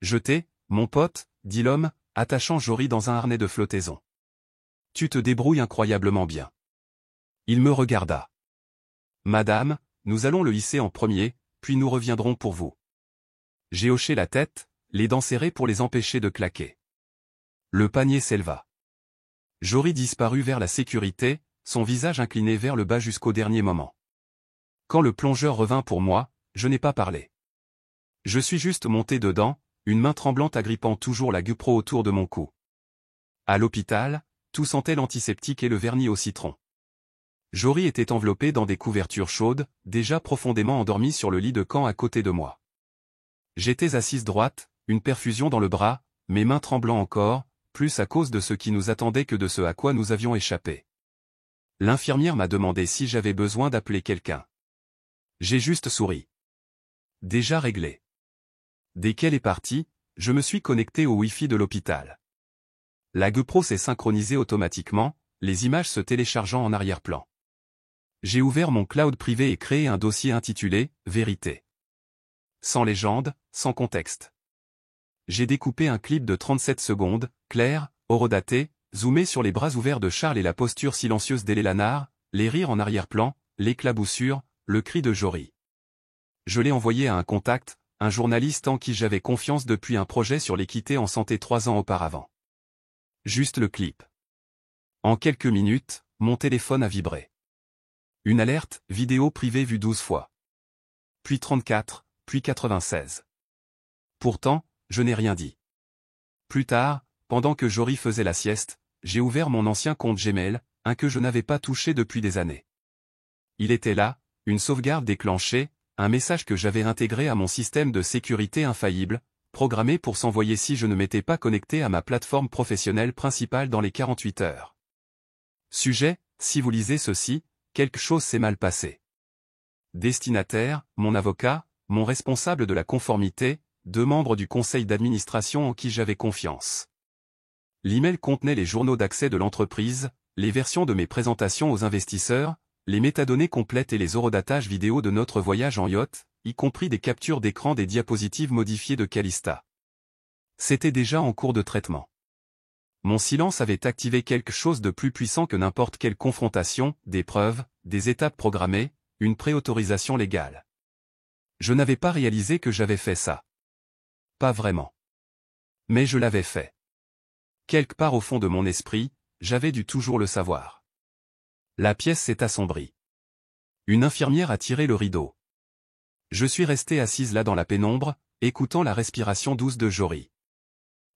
Jetez, mon pote, dit l'homme, attachant Jory dans un harnais de flottaison. Tu te débrouilles incroyablement bien. Il me regarda. Madame, nous allons le hisser en premier, puis nous reviendrons pour vous. J'ai hoché la tête, les dents serrées pour les empêcher de claquer. Le panier s'éleva. Jory disparut vers la sécurité, son visage incliné vers le bas jusqu'au dernier moment. Quand le plongeur revint pour moi, je n'ai pas parlé. Je suis juste monté dedans, une main tremblante agrippant toujours la GoPro autour de mon cou. À l'hôpital, tout sentait l'antiseptique et le vernis au citron. Jory était enveloppé dans des couvertures chaudes, déjà profondément endormi sur le lit de camp à côté de moi. J'étais assise droite, une perfusion dans le bras, mes mains tremblant encore, plus à cause de ce qui nous attendait que de ce à quoi nous avions échappé. L'infirmière m'a demandé si j'avais besoin d'appeler quelqu'un. J'ai juste souri. Déjà réglé. Dès qu'elle est partie, je me suis connecté au Wi-Fi de l'hôpital. La GoPro s'est synchronisée automatiquement, les images se téléchargeant en arrière-plan. J'ai ouvert mon cloud privé et créé un dossier intitulé « Vérité ». Sans légende, sans contexte. J'ai découpé un clip de 37 secondes, clair, horodaté, zoomé sur les bras ouverts de Charles et la posture silencieuse d'Eleanor, les rires en arrière-plan, l'éclaboussure, le cri de Jory. Je l'ai envoyé à un contact, un journaliste en qui j'avais confiance depuis un projet sur l'équité en santé 3 ans auparavant. Juste le clip. En quelques minutes, mon téléphone a vibré. Une alerte, vidéo privée vue 12 fois. Puis 34, puis 96. Pourtant, je n'ai rien dit. Plus tard, pendant que Jory faisait la sieste, j'ai ouvert mon ancien compte Gmail, un que je n'avais pas touché depuis des années. Il était là, une sauvegarde déclenchée, un message que j'avais intégré à mon système de sécurité infaillible, programmé pour s'envoyer si je ne m'étais pas connecté à ma plateforme professionnelle principale dans les 48 heures. Sujet, si vous lisez ceci, quelque chose s'est mal passé. Destinataire, mon avocat, mon responsable de la conformité, 2 membres du conseil d'administration en qui j'avais confiance. L'email contenait les journaux d'accès de l'entreprise, les versions de mes présentations aux investisseurs, les métadonnées complètes et les horodatages vidéo de notre voyage en yacht, y compris des captures d'écran des diapositives modifiées de Calista. C'était déjà en cours de traitement. Mon silence avait activé quelque chose de plus puissant que n'importe quelle confrontation, des preuves, des étapes programmées, une préautorisation légale. Je n'avais pas réalisé que j'avais fait ça. Pas vraiment. Mais je l'avais fait. Quelque part au fond de mon esprit, j'avais dû toujours le savoir. La pièce s'est assombrie. Une infirmière a tiré le rideau. Je suis resté assise là dans la pénombre, écoutant la respiration douce de Jory.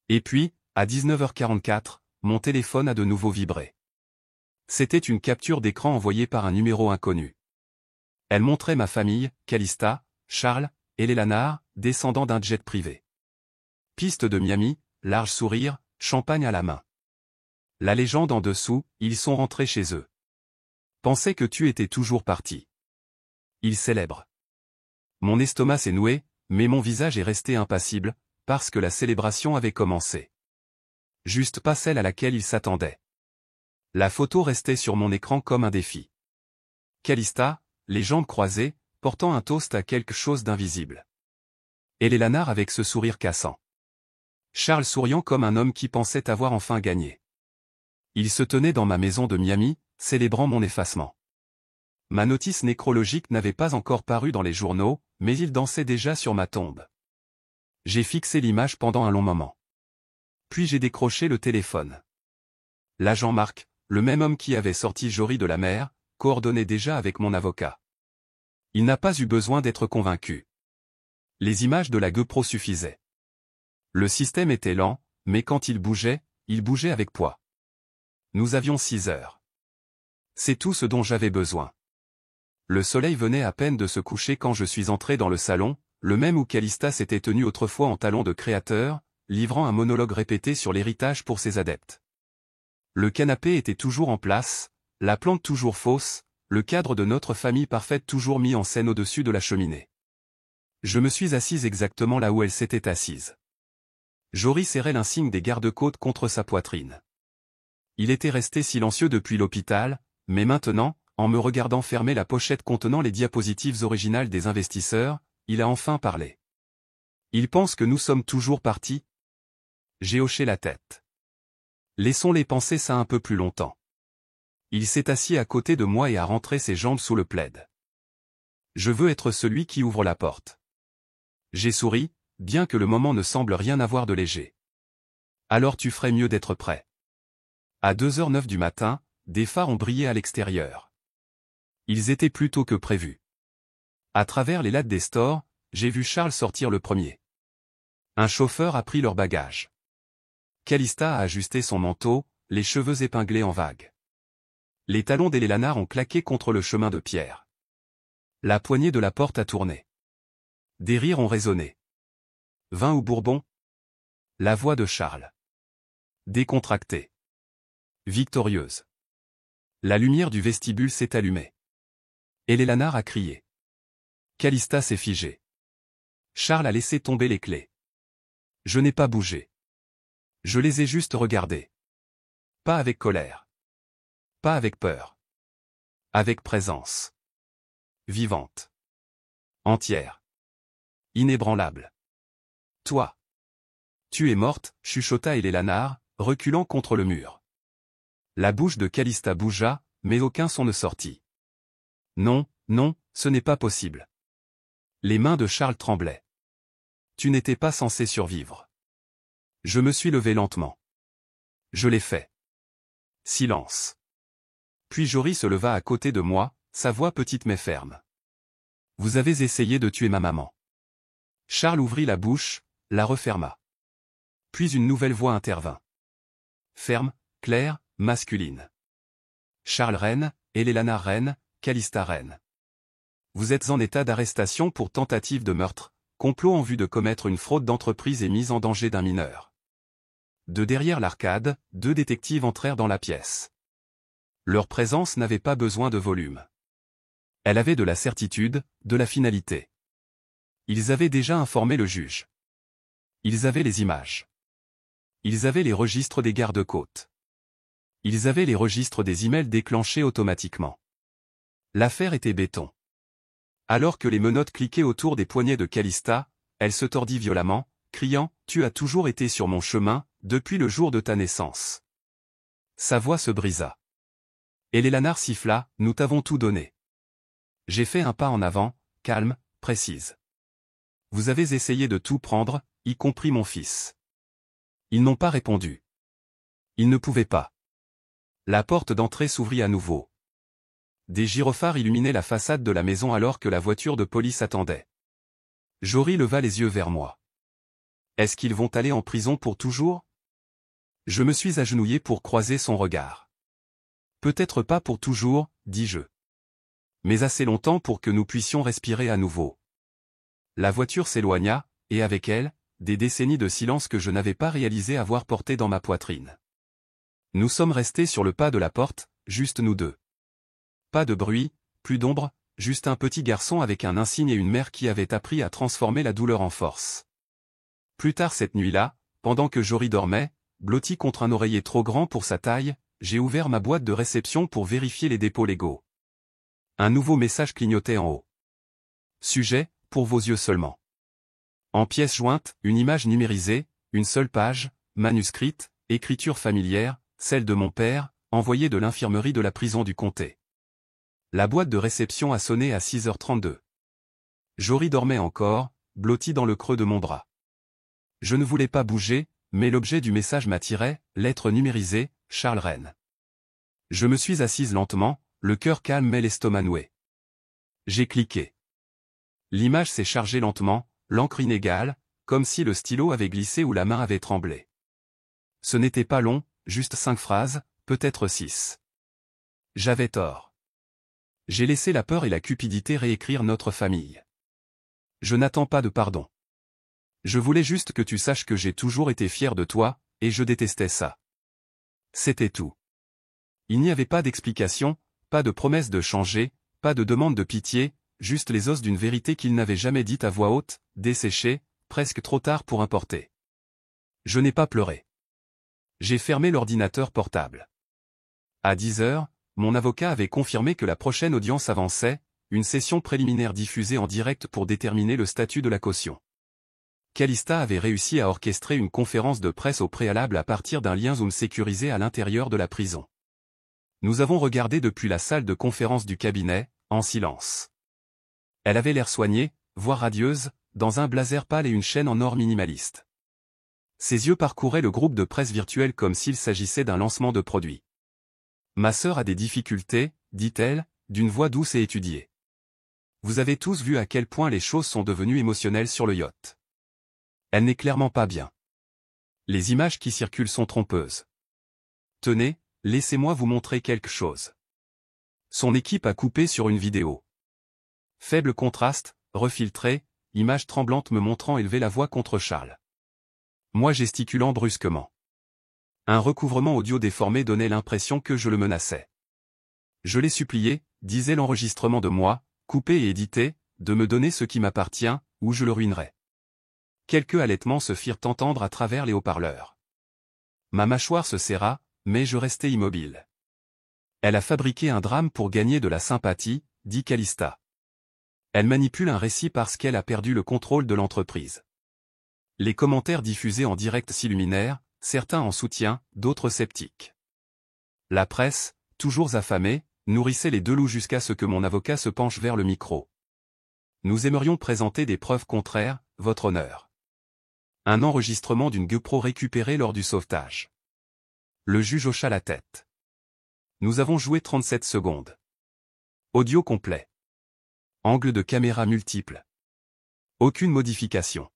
Et puis, à 19h44, mon téléphone a de nouveau vibré. C'était une capture d'écran envoyée par un numéro inconnu. Elle montrait ma famille, Calista, Charles, et Eleanor, descendant d'un jet privé. Piste de Miami, large sourire, champagne à la main. La légende en dessous, ils sont rentrés chez eux. Pensais que tu étais toujours parti. Ils célèbrent. Mon estomac s'est noué, mais mon visage est resté impassible, parce que la célébration avait commencé. Juste pas celle à laquelle il s'attendait. La photo restait sur mon écran comme un défi. Calista, les jambes croisées, portant un toast à quelque chose d'invisible. Et les lanards avec ce sourire cassant. Charles souriant comme un homme qui pensait avoir enfin gagné. Il se tenait dans ma maison de Miami, célébrant mon effacement. Ma notice nécrologique n'avait pas encore paru dans les journaux, mais il dansait déjà sur ma tombe. J'ai fixé l'image pendant un long moment. Puis j'ai décroché le téléphone. L'agent Marc, le même homme qui avait sorti Jory de la mer, coordonnait déjà avec mon avocat. Il n'a pas eu besoin d'être convaincu. Les images de la GoPro suffisaient. Le système était lent, mais quand il bougeait avec poids. Nous avions 6 heures. C'est tout ce dont j'avais besoin. Le soleil venait à peine de se coucher quand je suis entré dans le salon, le même où Calista s'était tenue autrefois en talons de créateur, livrant un monologue répété sur l'héritage pour ses adeptes. Le canapé était toujours en place, la plante toujours fausse, le cadre de notre famille parfaite toujours mis en scène au-dessus de la cheminée. Je me suis assise exactement là où elle s'était assise. Jory serrait l'insigne des garde-côtes contre sa poitrine. Il était resté silencieux depuis l'hôpital, mais maintenant, en me regardant fermer la pochette contenant les diapositives originales des investisseurs, il a enfin parlé. Il pense que nous sommes toujours partis? J'ai hoché la tête. Laissons-les penser ça un peu plus longtemps. Il s'est assis à côté de moi et a rentré ses jambes sous le plaid. Je veux être celui qui ouvre la porte. J'ai souri, bien que le moment ne semble rien avoir de léger. Alors tu ferais mieux d'être prêt. À 2h09 du matin, des phares ont brillé à l'extérieur. Ils étaient plus tôt que prévu. À travers les lattes des stores, j'ai vu Charles sortir le premier. Un chauffeur a pris leurs bagages. Calista a ajusté son manteau, les cheveux épinglés en vagues. Les talons des lanards ont claqué contre le chemin de pierre. La poignée de la porte a tourné. Des rires ont résonné. Vin ou bourbon? La voix de Charles. Décontractée. Victorieuse. La lumière du vestibule s'est allumée. Et les lanards a crié. Calista s'est figée. Charles a laissé tomber les clés. Je n'ai pas bougé. Je les ai juste regardés. Pas avec colère. Pas avec peur. Avec présence. Vivante. Entière. Inébranlable. Toi. Tu es morte, chuchota Eleanor, reculant contre le mur. La bouche de Calista bougea, mais aucun son ne sortit. Non, non, ce n'est pas possible. Les mains de Charles tremblaient. Tu n'étais pas censé survivre. Je me suis levé lentement. Je l'ai fait. Silence. Puis Jory se leva à côté de moi, sa voix petite mais ferme. Vous avez essayé de tuer ma maman. Charles ouvrit la bouche, la referma. Puis une nouvelle voix intervint. Ferme, claire, masculine. Charles Rennes, Eleanor Rennes, Calista Rennes. Vous êtes en état d'arrestation pour tentative de meurtre, complot en vue de commettre une fraude d'entreprise et mise en danger d'un mineur. De derrière l'arcade, 2 détectives entrèrent dans la pièce. Leur présence n'avait pas besoin de volume. Elle avait de la certitude, de la finalité. Ils avaient déjà informé le juge. Ils avaient les images. Ils avaient les registres des gardes-côtes. Ils avaient les registres des emails déclenchés automatiquement. L'affaire était béton. Alors que les menottes cliquaient autour des poignets de Calista, elle se tordit violemment, criant « Tu as toujours été sur mon chemin, depuis le jour de ta naissance. » Sa voix se brisa. Et Eleanor siffla « Nous t'avons tout donné. » J'ai fait un pas en avant, calme, précise. Vous avez essayé de tout prendre, y compris mon fils. Ils n'ont pas répondu. Ils ne pouvaient pas. La porte d'entrée s'ouvrit à nouveau. Des gyrophares illuminaient la façade de la maison alors que la voiture de police attendait. Jory leva les yeux vers moi. Est-ce qu'ils vont aller en prison pour toujours? Je me suis agenouillé pour croiser son regard. Peut-être pas pour toujours, dis-je. Mais assez longtemps pour que nous puissions respirer à nouveau. La voiture s'éloigna, et avec elle, des décennies de silence que je n'avais pas réalisé avoir porté dans ma poitrine. Nous sommes restés sur le pas de la porte, juste nous deux. Pas de bruit, plus d'ombre, juste un petit garçon avec un insigne et une mère qui avaient appris à transformer la douleur en force. Plus tard cette nuit-là, pendant que Jory dormait, blotti contre un oreiller trop grand pour sa taille, j'ai ouvert ma boîte de réception pour vérifier les dépôts légaux. Un nouveau message clignotait en haut. Sujet, pour vos yeux seulement. En pièces jointes, une image numérisée, une seule page, manuscrite, écriture familière, celle de mon père, envoyée de l'infirmerie de la prison du comté. La boîte de réception a sonné à 6h32. Jory dormait encore, blotti dans le creux de mon bras. Je ne voulais pas bouger, mais l'objet du message m'attirait, lettre numérisée, Charles Rennes. Je me suis assise lentement, le cœur calme mais l'estomac noué. J'ai cliqué. L'image s'est chargée lentement, l'encre inégale, comme si le stylo avait glissé ou la main avait tremblé. Ce n'était pas long, juste 5 phrases, peut-être 6. J'avais tort. J'ai laissé la peur et la cupidité réécrire notre famille. Je n'attends pas de pardon. Je voulais juste que tu saches que j'ai toujours été fier de toi, et je détestais ça. C'était tout. Il n'y avait pas d'explication, pas de promesse de changer, pas de demande de pitié, juste les os d'une vérité qu'il n'avait jamais dite à voix haute, desséchée, presque trop tard pour importer. Je n'ai pas pleuré. J'ai fermé l'ordinateur portable. À 10h, mon avocat avait confirmé que la prochaine audience avançait, une session préliminaire diffusée en direct pour déterminer le statut de la caution. Calista avait réussi à orchestrer une conférence de presse au préalable à partir d'un lien Zoom sécurisé à l'intérieur de la prison. Nous avons regardé depuis la salle de conférence du cabinet, en silence. Elle avait l'air soignée, voire radieuse, dans un blazer pâle et une chaîne en or minimaliste. Ses yeux parcouraient le groupe de presse virtuel comme s'il s'agissait d'un lancement de produit. « Ma sœur a des difficultés, dit-elle, d'une voix douce et étudiée. Vous avez tous vu à quel point les choses sont devenues émotionnelles sur le yacht. Elle n'est clairement pas bien. Les images qui circulent sont trompeuses. Tenez, laissez-moi vous montrer quelque chose. » Son équipe a coupé sur une vidéo. Faible contraste, refiltré, image tremblante me montrant élever la voix contre Charles. Moi gesticulant brusquement. Un recouvrement audio déformé donnait l'impression que je le menaçais. Je l'ai supplié, disait l'enregistrement de moi, coupé et édité, de me donner ce qui m'appartient, ou je le ruinerais. Quelques halètements se firent entendre à travers les haut-parleurs. Ma mâchoire se serra, mais je restai immobile. Elle a fabriqué un drame pour gagner de la sympathie, dit Calista. Elle manipule un récit parce qu'elle a perdu le contrôle de l'entreprise. Les commentaires diffusés en direct s'illuminèrent, certains en soutien, d'autres sceptiques. La presse, toujours affamée, nourrissait les deux loups jusqu'à ce que mon avocat se penche vers le micro. Nous aimerions présenter des preuves contraires, votre honneur. Un enregistrement d'une GoPro récupérée lors du sauvetage. Le juge hocha la tête. Nous avons joué 37 secondes. Audio complet. Angle de caméra multiple. Aucune modification.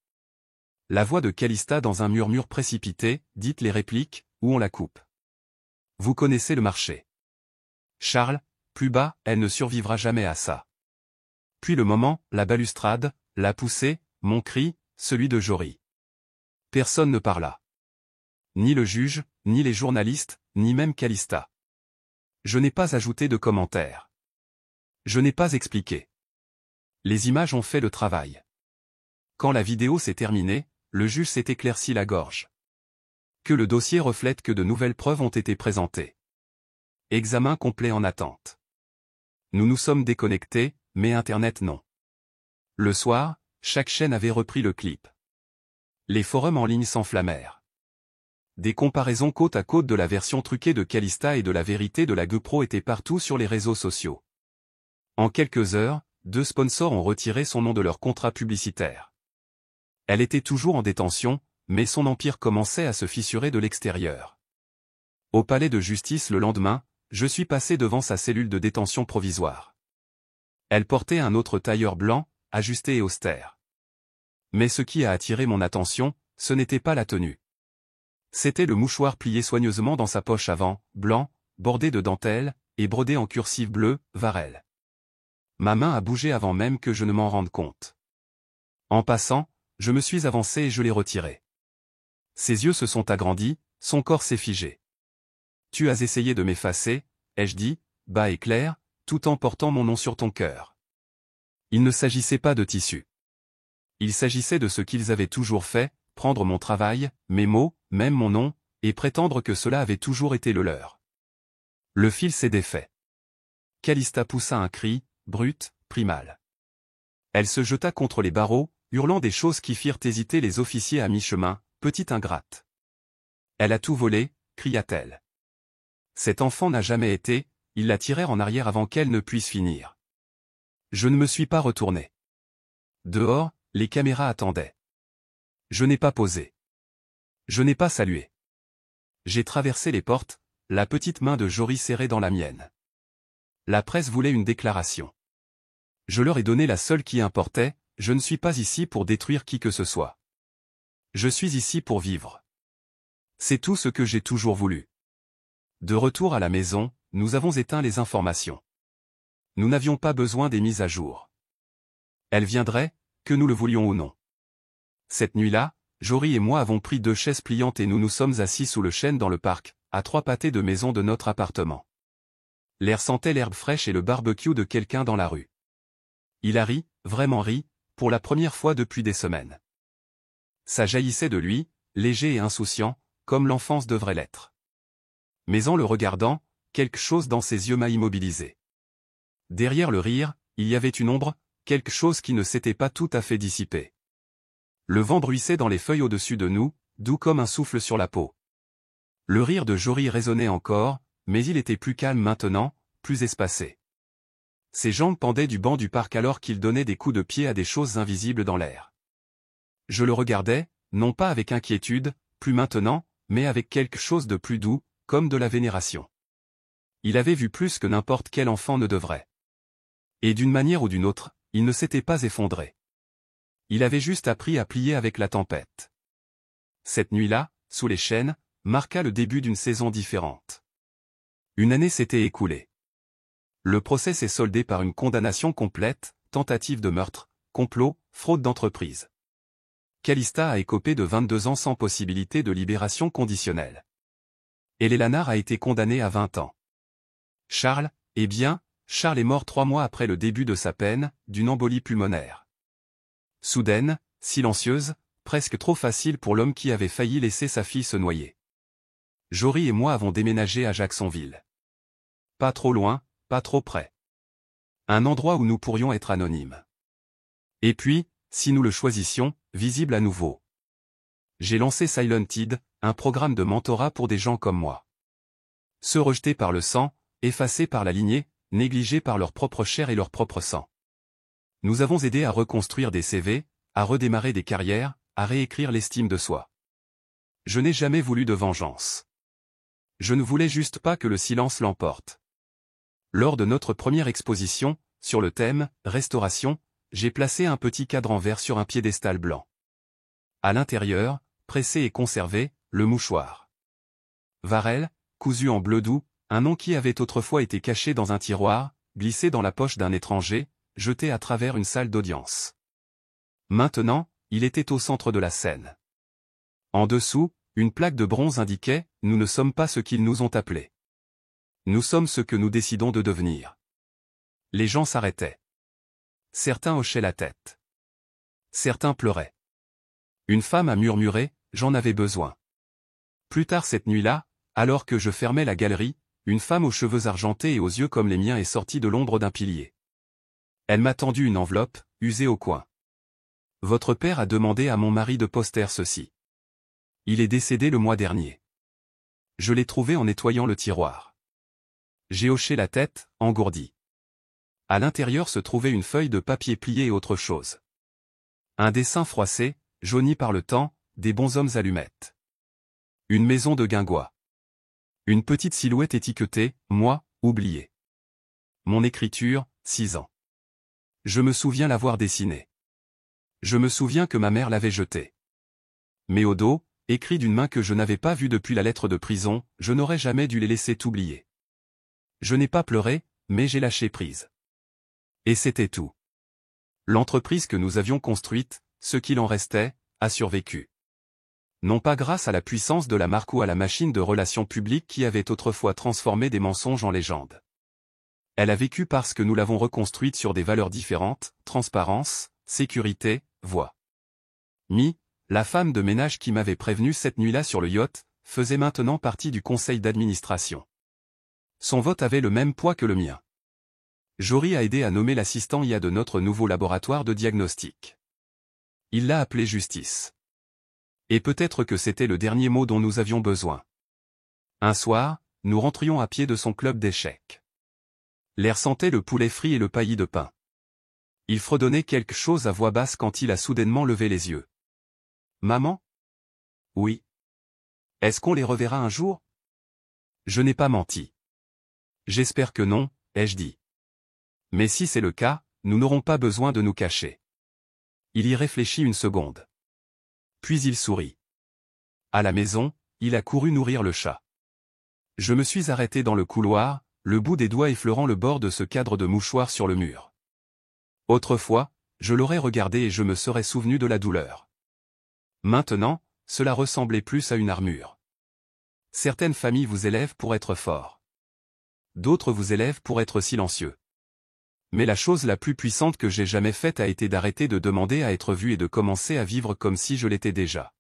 La voix de Calista dans un murmure précipité, dites les répliques, ou on la coupe. Vous connaissez le marché. Charles, plus bas, elle ne survivra jamais à ça. Puis le moment, la balustrade, la poussée, mon cri, celui de Jory. Personne ne parla. Ni le juge, ni les journalistes, ni même Calista. Je n'ai pas ajouté de commentaires. Je n'ai pas expliqué. Les images ont fait le travail. Quand la vidéo s'est terminée, le juge s'est éclairci la gorge. Que le dossier reflète que de nouvelles preuves ont été présentées. Examen complet en attente. Nous nous sommes déconnectés, mais Internet non. Le soir, chaque chaîne avait repris le clip. Les forums en ligne s'enflammèrent. Des comparaisons côte à côte de la version truquée de Calista et de la vérité de la GoPro étaient partout sur les réseaux sociaux. En quelques heures, 2 sponsors ont retiré son nom de leur contrat publicitaire. Elle était toujours en détention, mais son empire commençait à se fissurer de l'extérieur. Au palais de justice le lendemain, je suis passé devant sa cellule de détention provisoire. Elle portait un autre tailleur blanc, ajusté et austère. Mais ce qui a attiré mon attention, ce n'était pas la tenue. C'était le mouchoir plié soigneusement dans sa poche avant, blanc, bordé de dentelle, et brodé en cursive bleue, Varel. Ma main a bougé avant même que je ne m'en rende compte. En passant, je me suis avancé et je l'ai retiré. Ses yeux se sont agrandis, son corps s'est figé. Tu as essayé de m'effacer, ai-je dit, bas et clair, tout en portant mon nom sur ton cœur. Il ne s'agissait pas de tissu. Il s'agissait de ce qu'ils avaient toujours fait, prendre mon travail, mes mots, même mon nom, et prétendre que cela avait toujours été le leur. Le fil s'est défait. Calista poussa un cri, brut, primal. Elle se jeta contre les barreaux, hurlant des choses qui firent hésiter les officiers à mi-chemin, petite ingrate. Elle a tout volé, cria-t-elle. Cet enfant n'a jamais été, ils la tirèrent en arrière avant qu'elle ne puisse finir. Je ne me suis pas retourné. Dehors, les caméras attendaient. Je n'ai pas posé. Je n'ai pas salué. J'ai traversé les portes, la petite main de Jory serrée dans la mienne. La presse voulait une déclaration. Je leur ai donné la seule qui importait, je ne suis pas ici pour détruire qui que ce soit. Je suis ici pour vivre. C'est tout ce que j'ai toujours voulu. De retour à la maison, nous avons éteint les informations. Nous n'avions pas besoin des mises à jour. Elles viendraient, que nous le voulions ou non. Cette nuit-là, Jory et moi avons pris 2 chaises pliantes et nous nous sommes assis sous le chêne dans le parc, à 3 pâtés de maison de notre appartement. L'air sentait l'herbe fraîche et le barbecue de quelqu'un dans la rue. Il a ri, vraiment ri, pour la première fois depuis des semaines. Ça jaillissait de lui, léger et insouciant, comme l'enfance devrait l'être. Mais en le regardant, quelque chose dans ses yeux m'a immobilisé. Derrière le rire, il y avait une ombre, quelque chose qui ne s'était pas tout à fait dissipé. Le vent bruissait dans les feuilles au-dessus de nous, doux comme un souffle sur la peau. Le rire de Jory résonnait encore, mais il était plus calme maintenant, plus espacé. Ses jambes pendaient du banc du parc alors qu'il donnait des coups de pied à des choses invisibles dans l'air. Je le regardais, non pas avec inquiétude, plus maintenant, mais avec quelque chose de plus doux, comme de la vénération. Il avait vu plus que n'importe quel enfant ne devrait. Et d'une manière ou d'une autre, il ne s'était pas effondré. Il avait juste appris à plier avec la tempête. Cette nuit-là, sous les chênes, marqua le début d'une saison différente. Une année s'était écoulée. Le procès s'est soldé par une condamnation complète, tentative de meurtre, complot, fraude d'entreprise. Calista a écopé de 22 ans sans possibilité de libération conditionnelle. Et Lélanard a été condamné à 20 ans. Charles, eh bien, Charles est mort 3 mois après le début de sa peine, d'une embolie pulmonaire. Soudaine, silencieuse, presque trop facile pour l'homme qui avait failli laisser sa fille se noyer. Jory et moi avons déménagé à Jacksonville. Pas trop loin, pas trop près. Un endroit où nous pourrions être anonymes. Et puis, si nous le choisissions, visible à nouveau. J'ai lancé Silented, un programme de mentorat pour des gens comme moi. Ceux rejetés par le sang, effacés par la lignée, négligés par leur propre chair et leur propre sang. Nous avons aidé à reconstruire des CV, à redémarrer des carrières, à réécrire l'estime de soi. Je n'ai jamais voulu de vengeance. Je ne voulais juste pas que le silence l'emporte. Lors de notre première exposition, sur le thème « Restauration », j'ai placé un petit cadre en verre sur un piédestal blanc. À l'intérieur, pressé et conservé, le mouchoir. Varel, cousu en bleu doux, un nom qui avait autrefois été caché dans un tiroir, glissé dans la poche d'un étranger, jeté à travers une salle d'audience. Maintenant, il était au centre de la scène. En dessous, une plaque de bronze indiquait « Nous ne sommes pas ce qu'ils nous ont appelés. Nous sommes ce que nous décidons de devenir. » Les gens s'arrêtaient. Certains hochaient la tête. Certains pleuraient. Une femme a murmuré « J'en avais besoin. » Plus tard cette nuit-là, alors que je fermais la galerie, une femme aux cheveux argentés et aux yeux comme les miens est sortie de l'ombre d'un pilier. Elle m'a tendu une enveloppe, usée au coin. « Votre père a demandé à mon mari de poster ceci. Il est décédé le mois dernier. Je l'ai trouvé en nettoyant le tiroir. » J'ai hoché la tête, engourdi. À l'intérieur se trouvait une feuille de papier pliée et autre chose. Un dessin froissé, jauni par le temps, des bonshommes allumettes. Une maison de guingois. Une petite silhouette étiquetée, moi, oublié. Mon écriture, 6 ans. Je me souviens l'avoir dessinée. Je me souviens que ma mère l'avait jetée. Mais au dos, écrit d'une main que je n'avais pas vue depuis la lettre de prison, je n'aurais jamais dû les laisser t'oublier. Je n'ai pas pleuré, mais j'ai lâché prise. Et c'était tout. L'entreprise que nous avions construite, ce qu'il en restait, a survécu. Non pas grâce à la puissance de la marque ou à la machine de relations publiques qui avait autrefois transformé des mensonges en légendes. Elle a vécu parce que nous l'avons reconstruite sur des valeurs différentes, transparence, sécurité, voix. La femme de ménage qui m'avait prévenu cette nuit-là sur le yacht, faisait maintenant partie du conseil d'administration. Son vote avait le même poids que le mien. Jory a aidé à nommer l'assistant IA de notre nouveau laboratoire de diagnostic. Il l'a appelé Justice. Et peut-être que c'était le dernier mot dont nous avions besoin. Un soir, nous rentrions à pied de son club d'échecs. L'air sentait le poulet frit et le paillis de pain. Il fredonnait quelque chose à voix basse quand il a soudainement levé les yeux. « Maman ? » ?»« Oui. »« Est-ce qu'on les reverra un jour ?» Je n'ai pas menti. « J'espère que non, » ai-je dit. « Mais si c'est le cas, nous n'aurons pas besoin de nous cacher. » Il y réfléchit une seconde. Puis il sourit. À la maison, il a couru nourrir le chat. Je me suis arrêté dans le couloir, le bout des doigts effleurant le bord de ce cadre de mouchoir sur le mur. Autrefois, je l'aurais regardé et je me serais souvenu de la douleur. Maintenant, cela ressemblait plus à une armure. Certaines familles vous élèvent pour être forts. D'autres vous élèvent pour être silencieux. Mais la chose la plus puissante que j'ai jamais faite a été d'arrêter de demander à être vu et de commencer à vivre comme si je l'étais déjà.